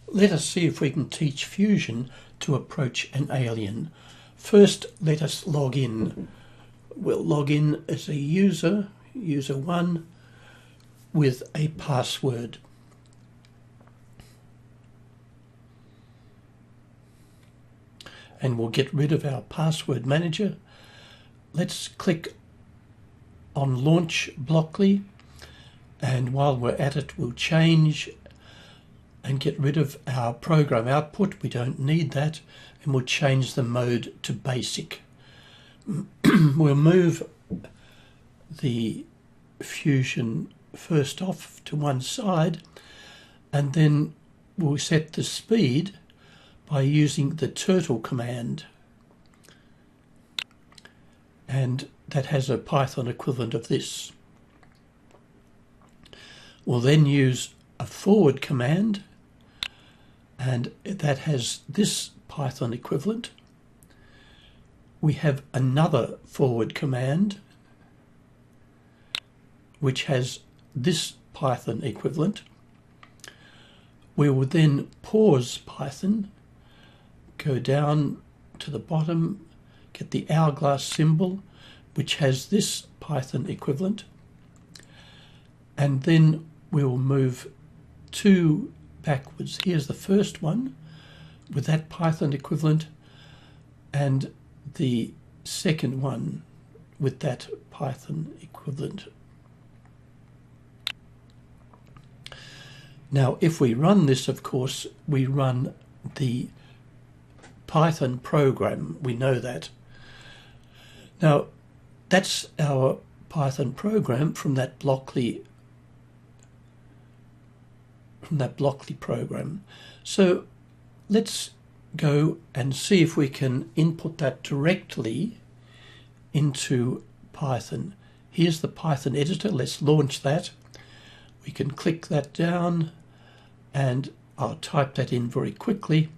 Let us see if we can teach Fusion to approach an alien. First, let us log in. We'll log in as a user, user1, with a password. And we'll get rid of our password manager. Let's click on Launch Blockly, and while we're at it, we'll change and get rid of our program output. We don't need that, and we'll change the mode to basic. We'll move the Fusion first off to one side, and then we'll set the speed by using the turtle command, and that has a Python equivalent of this. We'll then use a forward command, and that has this Python equivalent. We have another forward command which has this Python equivalent. We will then pause Python, go down to the bottom, get the hourglass symbol, which has this Python equivalent, and then we will move two backwards. Here's the first one with that Python equivalent, and the second one with that Python equivalent. Now, if we run this, of course, we run the Python program. We know that. Now, that's our Python program from that Blockly program. So let's go and see if we can input that directly into Python. Here's the Python editor. Let's launch that. We can click that down, and I'll type that in very quickly,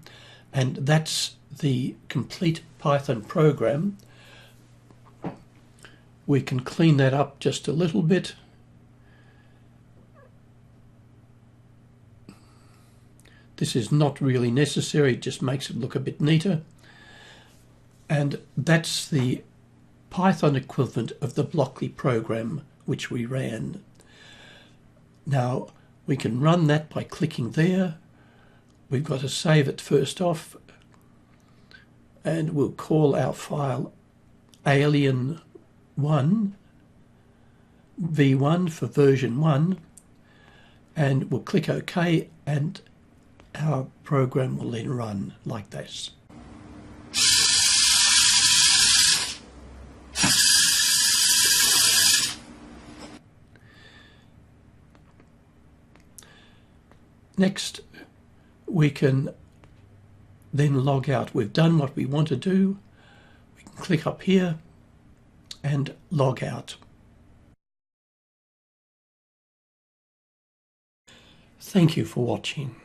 and that's the complete Python program. We can clean that up just a little bit. This is not really necessary, it just makes it look a bit neater. And that's the Python equivalent of the Blockly program which we ran. Now, we can run that by clicking there. We've got to save it first off, and we'll call our file alien1 v1 for version 1, and we'll click OK, and our program will then run like this. Next, we can then log out. We've done what we want to do. We can click up here and log out. Thank you for watching.